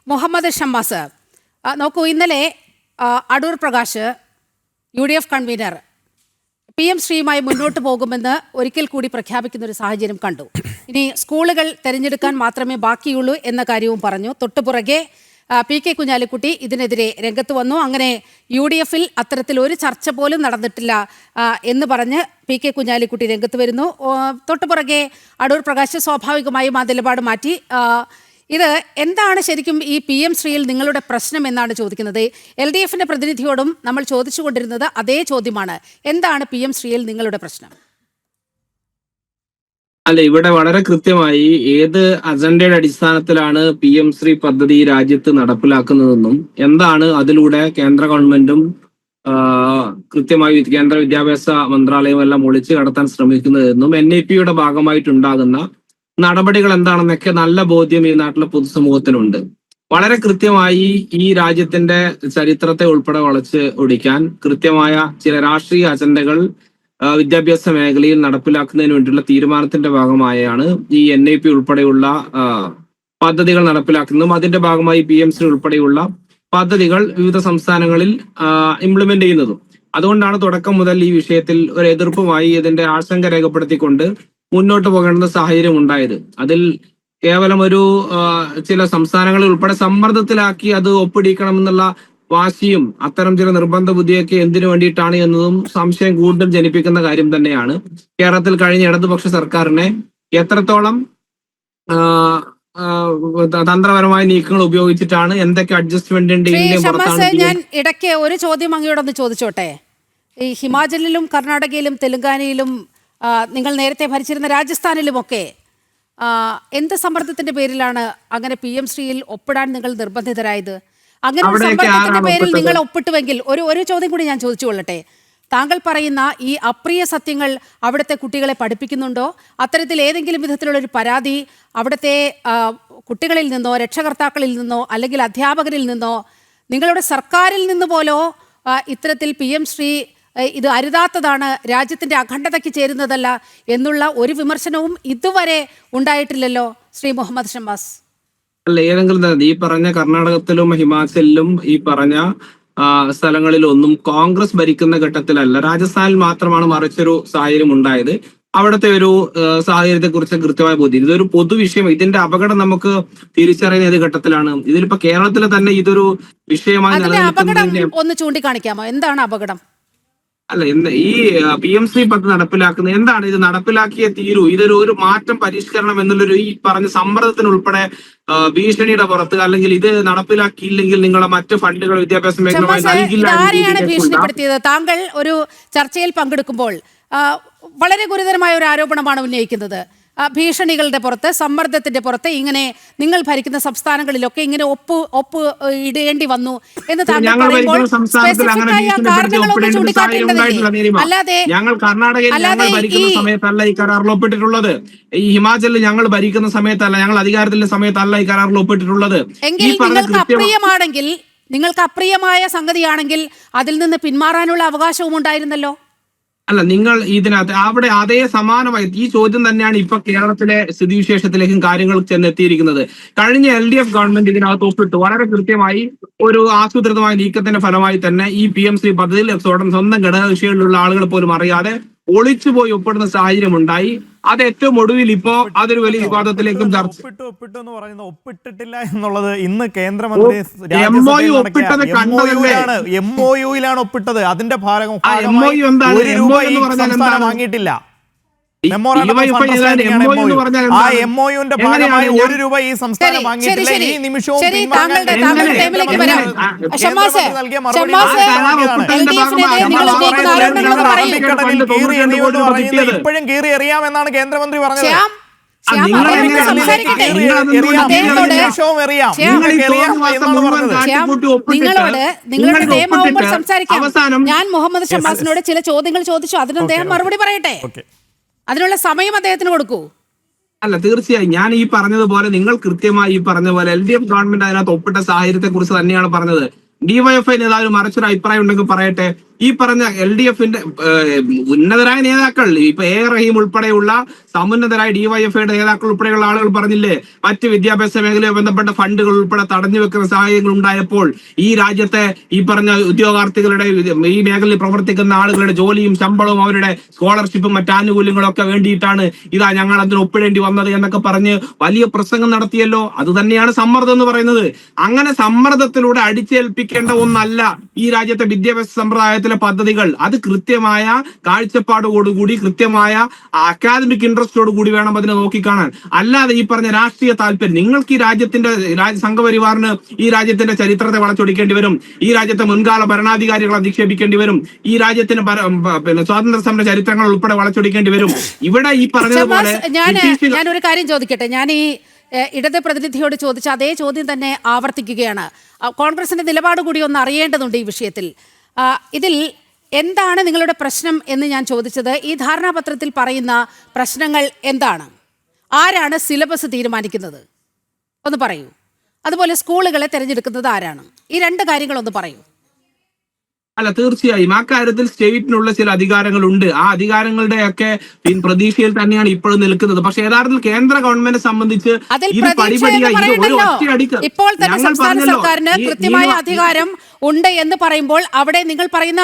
മുഹമ്മദ് ഷമ്മാസ്, നോക്കൂ, ഇന്നലെ Adoor Prakash UDF convener PM ശ്രീയുമായി മുന്നോട്ട് പോകുമെന്ന് ഒരിക്കൽ കൂടി പ്രഖ്യാപിക്കുന്ന ഒരു സാഹചര്യം കണ്ടു. ഇനി സ്കൂളുകൾ തിരഞ്ഞെടുക്കാൻ മാത്രമേ ബാക്കിയുള്ളൂ എന്ന കാര്യവും പറഞ്ഞു. തൊട്ടുപുറകെ PK കുഞ്ഞാലിക്കുട്ടി ഇതിനെതിരെ രംഗത്ത് വന്നു. അങ്ങനെ UDF-ൽ അത്തരത്തിൽ ഒരു ചർച്ച പോലും നടന്നിട്ടില്ല എന്ന് പറഞ്ഞ് PK കുഞ്ഞാലിക്കുട്ടി രംഗത്ത് വരുന്നു. തൊട്ടുപുറകെ അടൂർ പ്രകാശ് സ്വാഭാവികമായും ആ നിലപാട് മാറ്റി. ഇത് എന്താണ് ശരിക്കും ഈ PM ശ്രീയിൽ നിങ്ങളുടെ പ്രശ്നം എന്നാണ് ചോദിക്കുന്നത്. LDF-ന്റെ പ്രതിനിധിയോടും നമ്മൾ ചോദിച്ചുകൊണ്ടിരുന്നത് അതേ ചോദ്യമാണ്. എന്താണ് PM ശ്രീയിൽ നിങ്ങളുടെ പ്രശ്നം? അല്ല, ഇവിടെ വളരെ കൃത്യമായി ഏത് അജണ്ടയുടെ അടിസ്ഥാനത്തിലാണ് PM ശ്രീ പദ്ധതി രാജ്യത്ത് നടപ്പിലാക്കുന്നതെന്നും എന്താണ് അതിലൂടെ കേന്ദ്ര ഗവൺമെന്റും കൃത്യമായി കേന്ദ്ര വിദ്യാഭ്യാസ മന്ത്രാലയവും എല്ലാം ഒളിച്ചു കടത്താൻ ശ്രമിക്കുന്നതെന്നും NIP-യുടെ ഭാഗമായിട്ടുണ്ടാകുന്ന നടപടികൾ എന്താണെന്നൊക്കെ നല്ല ബോധ്യം ഈ നാട്ടിലെ പൊതുസമൂഹത്തിനുണ്ട്. വളരെ കൃത്യമായി ഈ രാജ്യത്തിന്റെ ചരിത്രത്തെ ഉൾപ്പെടെ വളച്ച് ഒടിക്കാൻ കൃത്യമായ ചില രാഷ്ട്രീയ അജണ്ടകൾ വിദ്യാഭ്യാസ മേഖലയിൽ നടപ്പിലാക്കുന്നതിന് വേണ്ടിയുള്ള തീരുമാനത്തിന്റെ ഭാഗമായാണ് ഈ NIP ഉൾപ്പെടെയുള്ള പദ്ധതികൾ നടപ്പിലാക്കുന്നതും അതിന്റെ ഭാഗമായി PM ശ്രീ ഉൾപ്പെടെയുള്ള പദ്ധതികൾ വിവിധ സംസ്ഥാനങ്ങളിൽ ഇംപ്ലിമെന്റ് ചെയ്യുന്നതും. അതുകൊണ്ടാണ് തുടക്കം മുതൽ ഈ വിഷയത്തിൽ ഒരു എതിർപ്പുമായി ഇതിന്റെ ആശങ്ക രേഖപ്പെടുത്തിക്കൊണ്ട് മുന്നോട്ട് പോകേണ്ട സാഹചര്യം ഉണ്ടായത്. അതിൽ കേവലം ഒരു ചില സംസ്ഥാനങ്ങളിൽ ഉൾപ്പെടെ സമ്മർദ്ദത്തിലാക്കി അത് ഒപ്പിടിക്കണമെന്നുള്ള വാശിയും അത്തരം ചില നിർബന്ധ ബുദ്ധിയൊക്കെ എന്തിനു വേണ്ടിയിട്ടാണ് എന്നതും സംശയം കൂടുതൽ ജനിപ്പിക്കുന്ന കാര്യം തന്നെയാണ്. കേരളത്തിൽ കഴിഞ്ഞ ഇടതുപക്ഷ സർക്കാരിനെ എത്രത്തോളം തന്ത്രപരമായ നീക്കങ്ങൾ ഉപയോഗിച്ചിട്ടാണ് എന്തൊക്കെ അഡ്ജസ്റ്റ്മെന്റ് ഞാൻ ഇടയ്ക്ക് ഒരു ചോദ്യം അങ്ങയോടൊന്ന് ചോദിച്ചോട്ടെ. ഈ ഹിമാചലിലും കർണാടകയിലും തെലങ്കാനയിലും നിങ്ങൾ നേരത്തെ ഭരിച്ചിരുന്ന രാജസ്ഥാനിലുമൊക്കെ എന്ത് സമ്മർദ്ദത്തിന്റെ പേരിലാണ് അങ്ങനെ PM ശ്രീയിൽ ഒപ്പിടാൻ നിങ്ങൾ നിർബന്ധിതരായത്? അങ്ങനെ ഒരു സമ്മർദ്ദത്തിന്റെ പേരിൽ നിങ്ങൾ ഒപ്പിട്ടുവെങ്കിൽ ഒരു ചോദ്യം കൂടി ഞാൻ ചോദിച്ചു കൊള്ളട്ടെ. താങ്കൾ പറയുന്ന ഈ അപ്രിയ സത്യങ്ങൾ അവിടുത്തെ കുട്ടികളെ പഠിപ്പിക്കുന്നുണ്ടോ? അത്തരത്തിൽ ഏതെങ്കിലും വിധത്തിലുള്ളൊരു പരാതി അവിടുത്തെ കുട്ടികളിൽ നിന്നോ രക്ഷകർത്താക്കളിൽ നിന്നോ അല്ലെങ്കിൽ അധ്യാപകരിൽ നിന്നോ നിങ്ങളുടെ സർക്കാരിൽ നിന്ന് പോലോ ഇത്തരത്തിൽ PM ശ്രീ ഇത് അരുതാത്തതാണ്, രാജ്യത്തിന്റെ അഖണ്ഡതയ്ക്ക് ചേരുന്നതല്ല എന്നുള്ള ഒരു വിമർശനവും ഇതുവരെ ഉണ്ടായിട്ടില്ലല്ലോ ശ്രീ മുഹമ്മദ് ഷമ്മാസ്? അല്ല, ഏതെങ്കിലും ഈ പറഞ്ഞ കർണാടകത്തിലും ഹിമാചലിലും ഈ പറഞ്ഞ സ്ഥലങ്ങളിലൊന്നും കോൺഗ്രസ് ഭരിക്കുന്ന ഘട്ടത്തിലല്ല, രാജസ്ഥാനിൽ മാത്രമാണ് മറിച്ചൊരു സാഹചര്യം ഉണ്ടായത്. അവിടുത്തെ ഒരു സാഹചര്യത്തെ കുറിച്ച് കൃത്യമായ ബോധ്യം. ഇതൊരു പൊതുവിഷയം, ഇതിന്റെ അപകടം നമുക്ക് തിരിച്ചറിയുന്ന ഏത് ഘട്ടത്തിലാണ്? ഇതിലിപ്പോ കേരളത്തിൽ തന്നെ ഇതൊരു വിഷയമായി നിലനിൽക്കുന്നത്. ഒന്ന് ചൂണ്ടിക്കാണിക്കാമോ, എന്താണ് അപകടം? അല്ല, ഈ PM ശ്രീ പദ്ധതി നടപ്പിലാക്കുന്നത് എന്താണ്? ഇത് നടപ്പിലാക്കിയേ തീരൂ, ഇതൊരു മാറ്റം പരിഷ്കരണം എന്നുള്ളൊരു ഈ പറഞ്ഞ സമ്മർദ്ദത്തിനുൾപ്പെടെ ഭീഷണിയുടെ പുറത്ത്, അല്ലെങ്കിൽ ഇത് നടപ്പിലാക്കിയില്ലെങ്കിൽ നിങ്ങളെ മറ്റ് ഫണ്ടുകൾ വിദ്യാഭ്യാസ മേഖലമായി നൽകില്ല. ഭീഷണിപ്പെടുത്തിയത് താങ്കൾ ഒരു ചർച്ചയിൽ പങ്കെടുക്കുമ്പോൾ വളരെ ഗുരുതരമായ ഒരു ആരോപണമാണ് ഉന്നയിക്കുന്നത്. ഭീഷണികളുടെ പുറത്ത്, സമ്മർദ്ദത്തിന്റെ പുറത്ത് ഇങ്ങനെ നിങ്ങൾ ഭരിക്കുന്ന സംസ്ഥാനങ്ങളിലൊക്കെ ഇങ്ങനെ ഒപ്പ് ഇടേണ്ടി വന്നു എന്ന് താങ്കൾ പറയുമ്പോൾ കാരണങ്ങളൊന്നും ചൂണ്ടിക്കാട്ടേണ്ടതില്ല. അല്ലാതെ ഞങ്ങൾ കർണാടകയിൽ ഞങ്ങൾ ഭരിക്കുന്ന സമയത്തല്ല ഈ കരാറിൽ ഒപ്പിട്ടിട്ടുള്ളത്. ഈ ഹിമാചലിൽ ഞങ്ങൾ ഭരിക്കുന്ന സമയത്തല്ല, ഞങ്ങൾ അധികാരത്തിന്റെ സമയത്തല്ല ഈ കരാറിൽ ഒപ്പിട്ടിട്ടുള്ളത്. എങ്കിൽ നിങ്ങൾക്ക് അപ്രിയമാണെങ്കിൽ, നിങ്ങൾക്ക് അപ്രിയമായ സംഗതിയാണെങ്കിൽ അതിൽ നിന്ന് പിന്മാറാനുള്ള അവകാശവും ഉണ്ടായിരുന്നല്ലോ. അല്ല, നിങ്ങൾ ഇതിനകത്ത് അവിടെ അതേ സമാനമായി ഈ ചോദ്യം തന്നെയാണ് ഇപ്പൊ കേരളത്തിലെ സ്ഥിതിവിശേഷത്തിലേക്കും കാര്യങ്ങൾ ചെന്നെത്തിയിരിക്കുന്നത്. കഴിഞ്ഞ LDF ഗവൺമെന്റ് ഇതിനകത്ത് ഒപ്പിട്ടു. വളരെ കൃത്യമായി ഒരു ആസൂത്രിതമായ നീക്കത്തിന്റെ ഫലമായി തന്നെ ഈ PM ശ്രീ പദ്ധതിയിൽ സ്വന്തം ഘടകകക്ഷികളിലുള്ള ആളുകൾ പോലും അറിയാതെ ഒളിച്ചുപോയി ഒപ്പിടുന്ന സാഹചര്യം ഉണ്ടായി. അത് ഏറ്റവും ഒടുവിൽ ഇപ്പോ അതൊരു വലിയ വിവാദത്തിലേക്കും ഒപ്പിട്ടു എന്ന് പറയുന്നത് ഒപ്പിട്ടിട്ടില്ല എന്നുള്ളത് ഇന്ന് കേന്ദ്രമന്ത്രി MOU-ലാണ് ഒപ്പിട്ടത്. അതിന്റെ സംസ്ഥാനം വാങ്ങിയിട്ടില്ല. ആ MOU-ന്റെ ഭാഗമായി ₹1 ഈ സംസ്ഥാനം വാങ്ങിയിട്ടില്ല. ഈ നിമിഷവും ഇപ്പോഴും കീറി എറിയാമെന്നാണ് കേന്ദ്രമന്ത്രി പറഞ്ഞത്. നിങ്ങളുടെ നിയമമാകുമ്പോൾ സംസാരിക്കാം. ഞാൻ മുഹമ്മദ് ഷമ്മാസിനോട് ചില ചോദ്യങ്ങൾ ചോദിച്ചു, അതിന് അദ്ദേഹം മറുപടി പറയട്ടെ. അതിനുള്ള സമയം അദ്ദേഹത്തിന് കൊടുക്കൂ. അല്ല, തീർച്ചയായും ഞാൻ ഈ പറഞ്ഞതുപോലെ നിങ്ങൾ കൃത്യമായി ഈ പറഞ്ഞ പോലെ LDF ഗവൺമെന്റ് അതിനകത്ത് ഒപ്പിട്ട സാഹചര്യത്തെ കുറിച്ച് തന്നെയാണ് പറഞ്ഞത്. DYFI നേതാവിന് മറിച്ചൊരു അഭിപ്രായം ഉണ്ടെങ്കിൽ പറയട്ടെ. ഈ പറഞ്ഞ LDF-ന്റെ ഉന്നതരായ നേതാക്കൾ, ഇപ്പൊ A റഹീം ഉൾപ്പെടെയുള്ള സമുന്നതരായ DYFIയുടെ നേതാക്കൾ ഉൾപ്പെടെയുള്ള ആളുകൾ പറഞ്ഞില്ലേ, മറ്റ് വിദ്യാഭ്യാസ മേഖലയുമായി ബന്ധപ്പെട്ട ഫണ്ടുകൾ ഉൾപ്പെടെ തടഞ്ഞു വെക്കുന്ന സാഹചര്യങ്ങൾ ഉണ്ടായപ്പോൾ ഈ രാജ്യത്തെ ഈ പറഞ്ഞ ഉദ്യോഗാർത്ഥികളുടെ, ഈ മേഖലയിൽ പ്രവർത്തിക്കുന്ന ആളുകളുടെ ജോലിയും ശമ്പളവും അവരുടെ സ്കോളർഷിപ്പും മറ്റാനുകൂല്യങ്ങളും ഒക്കെ വേണ്ടിയിട്ടാണ് ഇതാ ഞങ്ങൾ അതിന് ഒപ്പിടേണ്ടി വന്നത് എന്നൊക്കെ പറഞ്ഞ് വലിയ പ്രസംഗം നടത്തിയല്ലോ. അത് തന്നെയാണ് സമ്മർദ്ദം എന്ന് പറയുന്നത്. അങ്ങനെ സമ്മർദ്ദത്തിലൂടെ അടിച്ചേൽപ്പിക്കേണ്ട ഒന്നല്ല ഈ രാജ്യത്തെ വിദ്യാഭ്യാസ സമ്പ്രദായത്തിലെ പദ്ധതികൾ. അത് കൃത്യമായ കാഴ്ചപ്പാടോടുകൂടി, കൃത്യമായ അക്കാദമിക് ഇൻട്രസ്റ്റോട് കൂടി വേണം അതിനെ നോക്കിക്കാണാൻ. അല്ലാതെ ഈ പറഞ്ഞ രാഷ്ട്രീയ താല്പര്യം, നിങ്ങൾക്ക് ഈ രാജ്യത്തിന്റെ സംഘപരിവാറിന് ഈ രാജ്യത്തിന്റെ ചരിത്രത്തെ വളച്ചൊടിക്കേണ്ടി വരും, ഈ രാജ്യത്തെ മുൻകാല ഭരണാധികാരികളെ അധിക്ഷേപിക്കേണ്ടി വരും, ഈ രാജ്യത്തിന്റെ സ്വാതന്ത്ര്യ സമര ചരിത്രങ്ങൾ ഉൾപ്പെടെ വളച്ചൊടിക്കേണ്ടി വരും. ഇവിടെ ഈ പറഞ്ഞതുപോലെ ഞാൻ ഒരു കാര്യം ചോദിക്കട്ടെ, ഞാൻ ഈ ഇടത് പ്രതിനിധിയോട് ചോദിച്ച അതേ ചോദ്യം തന്നെ ആവർത്തിക്കുകയാണ്. കോൺഗ്രസിന്റെ നിലപാട് കൂടി ഒന്ന് അറിയേണ്ടതുണ്ട് ഈ വിഷയത്തിൽ. ഇതിൽ എന്താണ് നിങ്ങളുടെ പ്രശ്നം എന്ന് ഞാൻ ചോദിച്ചത്. ഈ ധാരണാപത്രത്തിൽ പറയുന്ന പ്രശ്നങ്ങൾ എന്താണ്? ആരാണ് സിലബസ് തീരുമാനിക്കുന്നത് ഒന്ന് പറയൂ. അതുപോലെ സ്കൂളുകളെ തിരഞ്ഞെടുക്കുന്നത് ആരാണ്? ഈ രണ്ട് കാര്യങ്ങളൊന്ന് പറയൂ. അല്ല, തീർച്ചയായും ആ കാര്യത്തിൽ സ്റ്റേറ്റിനുള്ള ചില അധികാരങ്ങളുണ്ട്. ആ അധികാരങ്ങളുടെയൊക്കെ പ്രതീക്ഷയിൽ തന്നെയാണ് ഇപ്പോഴും നിൽക്കുന്നത്. പക്ഷെ യഥാർത്ഥത്തിൽ കേന്ദ്ര ഗവൺമെന്റിനെ സംബന്ധിച്ച് ഇത് പടിപടിയായി ഇപ്പോൾ തന്നെ സംസ്ഥാന സർക്കാരിന് കൃത്യമായ അധികാരം ഉണ്ട് എന്ന് പറയുമ്പോൾ അവിടെ നിങ്ങൾ പറയുന്ന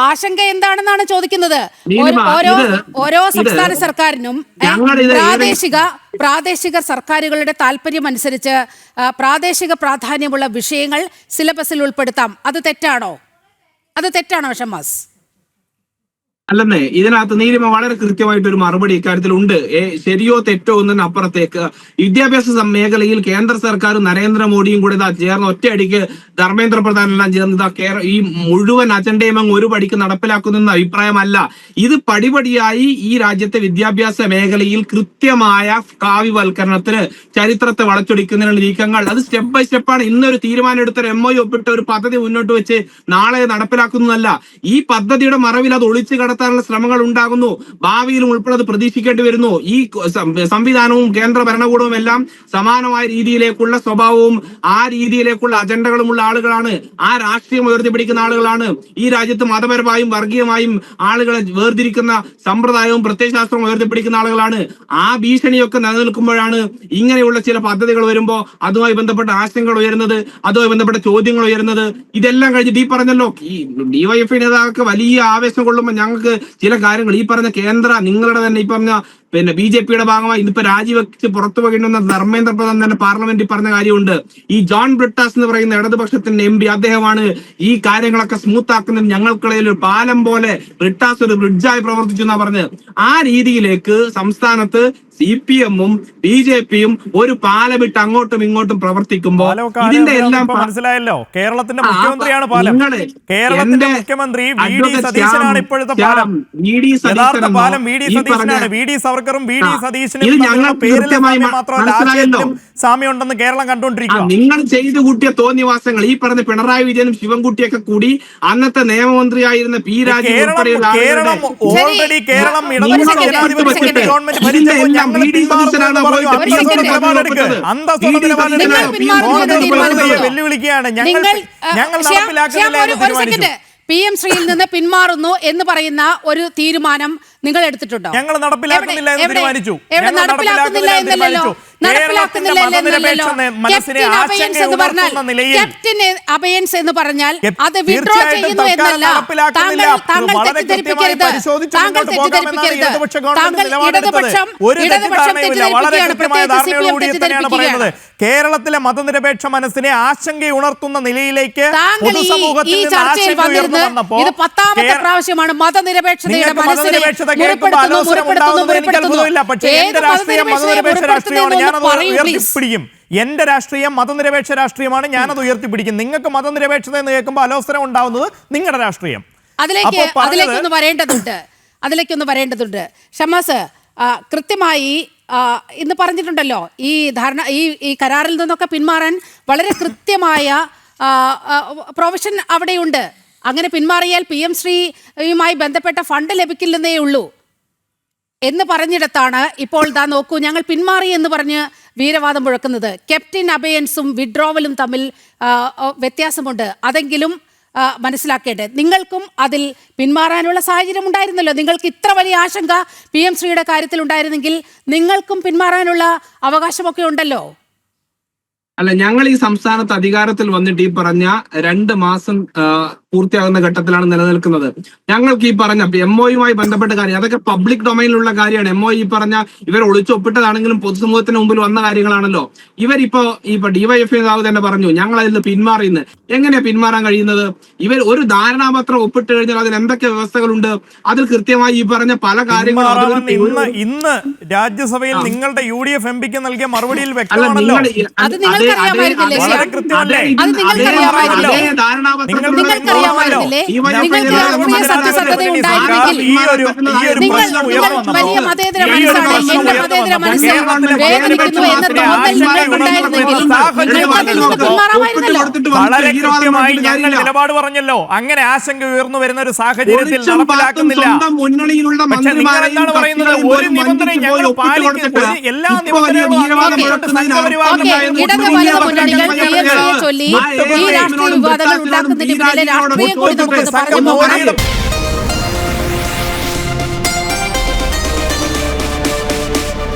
ആശങ്ക എന്താണെന്നാണ് ചോദിക്കുന്നത്. ഓരോ സംസ്ഥാന സർക്കാരിനും പ്രാദേശിക സർക്കാരുകളുടെ താല്പര്യം അനുസരിച്ച് പ്രാദേശിക പ്രാധാന്യമുള്ള വിഷയങ്ങൾ സിലബസിൽ ഉൾപ്പെടുത്താം. അത് തെറ്റാണോ ഷമ്മാസ്? അല്ലെന്നേ, ഇതിനകത്ത് നീലിമ വളരെ കൃത്യമായിട്ടൊരു മറുപടി ഇക്കാര്യത്തിൽ ഉണ്ട്. ശരിയോ തെറ്റോ എന്നതിന് അപ്പുറത്തേക്ക് വിദ്യാഭ്യാസ മേഖലയിൽ കേന്ദ്ര സർക്കാർ നരേന്ദ്രമോദിയും കൂടെ ചേർന്ന് ഒറ്റയടിക്ക് ധർമ്മേന്ദ്ര പ്രധാനെല്ലാം ചേർന്ന് ഈ മുഴുവൻ അജണ്ടയും അങ്ങ് ഒരു പടിക്ക് നടപ്പിലാക്കുന്ന അഭിപ്രായമല്ല. ഇത് പടിപടിയായി ഈ രാജ്യത്തെ വിദ്യാഭ്യാസ മേഖലയിൽ കൃത്യമായ കാവ്യവൽക്കരണത്തിന്, ചരിത്രത്തെ വളച്ചൊടിക്കുന്നതിനുള്ള നീക്കങ്ങൾ, അത് സ്റ്റെപ്പ് ബൈ സ്റ്റെപ്പാണ്. ഇന്നൊരു തീരുമാനം എടുത്ത MOU ഒപ്പിട്ട ഒരു പദ്ധതി മുന്നോട്ട് വെച്ച് നാളെ നടപ്പിലാക്കുന്നതല്ല. ഈ പദ്ധതിയുടെ മറവിൽ അത് ഒളിച്ചു കടത്താനുള്ള ശ്രമങ്ങൾ ഉണ്ടാകുന്നു. ഭാവിയിലും ഉൾപ്പെടെ അത് പ്രതീക്ഷിക്കേണ്ടി വരുന്നു. ഈ സംവിധാനവും കേന്ദ്ര ഭരണകൂടവും എല്ലാം സമാനമായ രീതിയിലേക്കുള്ള സ്വഭാവവും ആ രീതിയിലേക്കുള്ള അജണ്ടകളുമുള്ള ആളുകളാണ്. ആ രാഷ്ട്രീയം ഉയർത്തിപ്പിടിക്കുന്ന ആളുകളാണ്. ഈ രാജ്യത്ത് മതപരമായും വർഗീയമായും ആളുകളെ വേർതിരിക്കുന്ന സമ്പ്രദായവും പ്രത്യയശാസ്ത്രവും ഉയർത്തിപ്പിടിക്കുന്ന ആളുകളാണ്. ആ ഭീഷണിയൊക്കെ നിലനിൽക്കുമ്പോഴാണ് ഇങ്ങനെയുള്ള ചില പദ്ധതികൾ വരുമ്പോൾ അതുമായി ബന്ധപ്പെട്ട ആശങ്കകൾ ഉയരുന്നത്, അതുമായി ബന്ധപ്പെട്ട ചോദ്യങ്ങൾ ഉയരുന്നത്. ഇതെല്ലാം കഴിഞ്ഞിട്ട് ഈ പറഞ്ഞല്ലോ, ഈ DYFI നേതാക്കൾക്ക് വലിയ ആവേശം കൊള്ളുമ്പോൾ ഞങ്ങൾക്ക് ചില കാര്യങ്ങൾ ഈ പറഞ്ഞ കേന്ദ്ര, നിങ്ങളുടെ തന്നെ ഈ പറഞ്ഞ BJPയുടെ ഭാഗമായി ഇതിപ്പോ രാജിവെച്ച് പുറത്തു പോകേണ്ടുന്ന ധർമ്മേന്ദ്ര പ്രധാൻ തന്നെ പാർലമെന്റിൽ പറഞ്ഞ കാര്യമുണ്ട്. ഈ ജോൺ ബ്രിട്ടാസ് എന്ന് പറയുന്ന ഇടതുപക്ഷത്തിന്റെ MP, അദ്ദേഹമാണ് ഈ കാര്യങ്ങളൊക്കെ സ്മൂത്ത് ആക്കുന്നതിന് ഞങ്ങൾക്കിടയിൽ ഒരു പാലം പോലെ ബ്രിട്ടാസ് ഒരു ബ്രിഡ്ജായി പ്രവർത്തിച്ചു എന്നാ പറഞ്ഞത്. ആ രീതിയിലേക്ക് സംസ്ഥാനത്ത് CPM-ഉം BJP-യും ഒരു പാലമിട്ട് അങ്ങോട്ടും ഇങ്ങോട്ടും പ്രവർത്തിക്കുമ്പോൾ ഇതിന്റെ എല്ലാം മനസ്സിലായല്ലോ. കേരളത്തിന്റെ മുഖ്യമന്ത്രിയാണ് പാലം. കേരളത്തിന്റെ മുഖ്യമന്ത്രി VD സതീശനാണ് ഇപ്പോഴത്തെ പാലം. യഥാർത്ഥ പാലം VD സതീശനാണ്. VD സവർക്കറും VD സതീശനും പേരിൽ മാത്രമല്ല സാമ്യമുണ്ടെന്ന് കേരളം കണ്ടുകൊണ്ടിരിക്കുക. നിങ്ങൾ ചെയ്തു കൂട്ടിയ തോന്നിവാസങ്ങൾ, ഈ പറഞ്ഞ പിണറായി വിജയനും ശിവൻകുട്ടിയൊക്കെ കൂടി അന്നത്തെ നിയമമന്ത്രിയായിരുന്ന P. രാജീവ് ഉൾപ്പെടെയുള്ള വെല്ലുവിളിക്കുകയാണ്. ഞങ്ങൾ നടപ്പിലാക്കുന്നില്ല. PM ശ്രീയിൽ നിന്ന് പിന്മാറുന്നു എന്ന് പറയുന്ന ഒരു തീരുമാനം നിങ്ങൾ എടുത്തിട്ടുട്ടോ? ഞങ്ങൾ നടപ്പിലാക്കുന്നില്ല എന്ന് തീരുമാനിച്ചു. നടപ്പിലാക്കുന്നില്ല എന്നല്ലല്ലോ, ക്യാപ്റ്റൻ അബയൻസ് എന്ന് പറഞ്ഞാൽ അത് വിഡ്രോ ചെയ്യുന്നു എന്നല്ല. താങ്കൾ തെറ്റിദ്ധരിപ്പിക്കരുത്. കേരളത്തിലെ മതനിരപേക്ഷ മനസ്സിനെ ആശങ്കയുണർത്തുന്ന നിലയിലേക്ക് ഈ ചർച്ചയിൽ വന്നിരുന്നത് ഇത് 10ാമത്തെ പ്രാവശ്യമാണ്. മതനിരപേക്ഷതയുടെ മനസ്സിനെ എന്റെ രാഷ്ട്രീയം മതനിരപേക്ഷ രാഷ്ട്രീയമാണ്, ഞാനത് ഉയർത്തിപ്പിടിക്കും. നിങ്ങൾക്ക് മതനിരപേക്ഷത എന്ന് കേൾക്കുമ്പോൾ അലോസരം ഉണ്ടാവുന്നത് നിങ്ങളുടെ രാഷ്ട്രീയം. അതിലേക്കൊന്ന് വരേണ്ടതുണ്ട്. ഷമ്മാസ്, കൃത്യമായി ഇന്ന് പറഞ്ഞിട്ടുണ്ടല്ലോ, ഈ കരാറിൽ നിന്നൊക്കെ പിന്മാറാൻ വളരെ കൃത്യമായ പ്രൊവിഷൻ അവിടെയുണ്ട്. അങ്ങനെ പിന്മാറിയാൽ PM ശ്രീയുമായി ബന്ധപ്പെട്ട ഫണ്ട് ലഭിക്കില്ലെന്നേ ഉള്ളൂ എന്ന് പറഞ്ഞിടത്താണ് ഇപ്പോൾ നോക്കൂ, ഞങ്ങൾ പിന്മാറി എന്ന് പറഞ്ഞ് വീരവാദം മുഴക്കുന്നത്. ക്യാപ്റ്റൻ അബയൻസും വിഡ്രോവലും തമ്മിൽ വ്യത്യാസമുണ്ട്. അതെങ്കിലും മനസ്സിലാക്കേണ്ടത്. നിങ്ങൾക്കും അതിൽ പിന്മാറാനുള്ള സാഹചര്യം ഉണ്ടായിരുന്നല്ലോ. നിങ്ങൾക്ക് ഇത്ര വലിയ ആശങ്ക PM ശ്രീയുടെ കാര്യത്തിൽ ഉണ്ടായിരുന്നെങ്കിൽ നിങ്ങൾക്കും പിന്മാറാനുള്ള അവകാശമൊക്കെ ഉണ്ടല്ലോ. അല്ല, ഞങ്ങൾ ഈ സംസ്ഥാനത്ത് അധികാരത്തിൽ വന്നിട്ട് ഈ പറഞ്ഞ 2 മാസം പൂർത്തിയാകുന്ന ഘട്ടത്തിലാണ് നിലനിൽക്കുന്നത്. ഞങ്ങൾക്ക് ഈ പറഞ്ഞ MOയുമായി ബന്ധപ്പെട്ട കാര്യം അതൊക്കെ പബ്ലിക് ഡൊമൈനിലുള്ള കാര്യമാണ്. MOU ഈ പറഞ്ഞ ഇവർ ഒളിച്ചൊപ്പിട്ടതാണെങ്കിലും പൊതുസമൂഹത്തിന് മുമ്പിൽ വന്ന കാര്യങ്ങളാണല്ലോ. ഇവരിപ്പോ DYFI നേതാവ് തന്നെ പറഞ്ഞു ഞങ്ങൾ അതിൽ നിന്ന് പിന്മാറിയെന്ന്. എങ്ങനെയാ പിന്മാറാൻ കഴിയുന്നത്? ഇവർ ഒരു ധാരണാപത്രം ഒപ്പിട്ട് കഴിഞ്ഞാൽ അതിന് എന്തൊക്കെ വ്യവസ്ഥകളുണ്ട്? അതിൽ കൃത്യമായി ഈ പറഞ്ഞ പല കാര്യങ്ങളും ഇന്ന് രാജ്യസഭയിൽ നിങ്ങളുടെ UDF MPക്ക് നൽകിയ മറുപടിയിൽ വ്യക്തമാണല്ലോ. വളരെ കൃത്യമായി ഞങ്ങൾ നിലപാട് പറഞ്ഞല്ലോ. അങ്ങനെ ആശങ്ക ഉയർന്നു വരുന്ന ഒരു സാഹചര്യത്തിൽ നടപ്പിലാക്കുന്നില്ല. പക്ഷെ നിങ്ങൾ എന്താണ് പറയുന്നത്? ഒരു നിബന്ധനയും ഞങ്ങൾ പാലിക്കുന്നു. എല്ലാ നിബന്ധനകളും ചൊല്ലി ഈ രാഷ്ട്രീയ വിവാദങ്ങൾ ഉണ്ടാക്കുന്നതിന് പിന്നിലെ രാഷ്ട്രീയം കൂടി നമുക്ക് പറഞ്ഞു പോകണം.